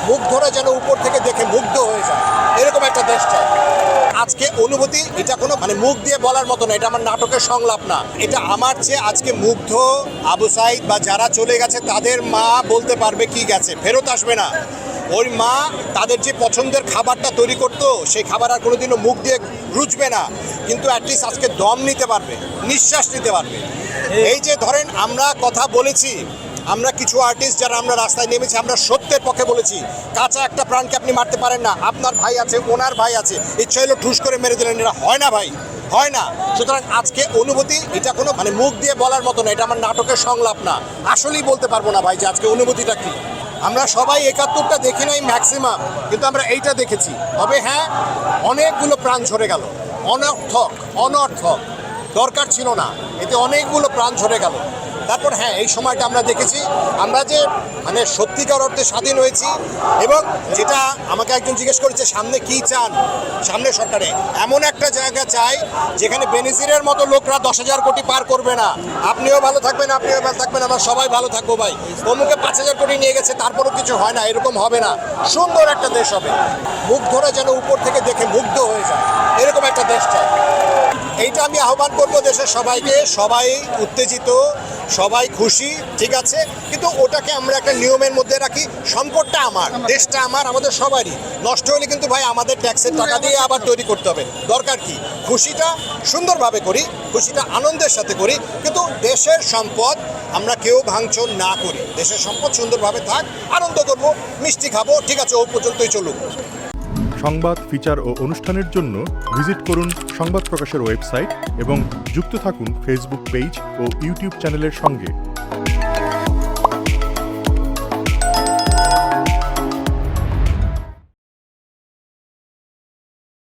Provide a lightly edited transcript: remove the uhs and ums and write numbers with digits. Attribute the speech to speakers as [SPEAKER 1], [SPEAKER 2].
[SPEAKER 1] মুগ্ধরা যেন উপর থেকে দেখে মুগ্ধ হয়ে যায়, এরকম একটা দেশ চাই। আজকে অনুভূতি এটা কোনো মুখ দিয়ে বলার মতো না, এটা আমার নাটকের সংলাপ না, এটা আমার চেয়ে আজকে মুগ্ধ আবু সাইদ বা যারা চলে গেছে তাদের মা বলতে পারবে কি গেছে, ফেরত আসবে না। ওই মা তাদের যে পছন্দের খাবারটা তৈরি করতো সেই খাবার আর কোনোদিনও মুখ দিয়ে রুচবে না, কিন্তু অ্যাটলিস্ট আজকে দম নিতে পারবে, নিঃশ্বাস নিতে পারবে। এই যে ধরেন আমরা কথা বলেছি, আমরা কিছু আর্টিস্ট যারা আমরা রাস্তায় নেমেছি, আমরা সত্যের পক্ষে বলেছি, কাঁচা একটা প্রাণকে আপনি মারতে পারেন না, আপনার ভাই আছে, ওনার ভাই আছে, ইচ্ছা হলো ঠুস করে মেরে দিলেন, এটা হয় না ভাই, হয় না। সুতরাং আজকে অনুভূতি এটা কোনো মুখ দিয়ে বলার মতো না, এটা আমার নাটকের সংলাপ না, আসলেই বলতে পারবো না ভাই যে আজকে অনুভূতিটা কি। আমরা সবাই ৭১টা দেখি নাই ম্যাক্সিমাম, কিন্তু আমরা এইটা দেখেছি। তবে হ্যাঁ, অনেকগুলো প্রাণ ঝরে গেল, অনর্থক অনর্থক, দরকার ছিল না, এতে অনেকগুলো প্রাণ ঝরে গেল। তারপর হ্যাঁ, এই সময়টা আমরা দেখেছি আমরা যে সত্যিকার অর্থে স্বাধীন হয়েছি। এবং যেটা আমাকে একজন জিজ্ঞেস করেছে সামনে কি চান, সামনে সরকারে এমন একটা জায়গা চাই যেখানে বেনজিরের মতো লোকরা ১০,০০০ কোটি পার করবে না। আপনিও ভালো থাকবেন, আপনিও ভালো থাকবেন, আমরা সবাই ভালো থাকবো ভাই। অমুকে ৫,০০০ কোটি নিয়ে গেছে তারপরও কিছু হয় না, এরকম হবে না। সুন্দর একটা দেশ হবে, মুগ্ধরা যেন উপর থেকে দেখে মুগ্ধ হয়ে যায়, এরকম একটা দেশ চাই। এইটা আমি আহ্বান করবো দেশের সবাইকে। সবাই উত্তেজিত, সবাই খুশি, ঠিক আছে, কিন্তু ওটাকে আমরা একটা নিয়মের মধ্যে রাখি। সম্পদটা আমার, দেশটা আমার, আমাদের সবারই। নষ্ট হলে কিন্তু ভাই আমাদের ট্যাক্সের টাকা দিয়ে আবার তৈরি করতে হবে। দরকার কি, খুশিটা সুন্দরভাবে করি, খুশিটা আনন্দের সাথে করি, কিন্তু দেশের সম্পদ আমরা কেউ ভাঙচুর না করি। দেশের সম্পদ সুন্দরভাবে থাক, আনন্দ করবো, মিষ্টি খাবো, ঠিক আছে, ও পর্যন্তই চলুক।
[SPEAKER 2] সংবাদ, ফিচার ও অনুষ্ঠানের জন্য ভিজিট করুন সংবাদ প্রকাশের ওয়েবসাইট এবং যুক্ত থাকুন ফেসবুক পেজ ও ইউটিউব চ্যানেলের সঙ্গে।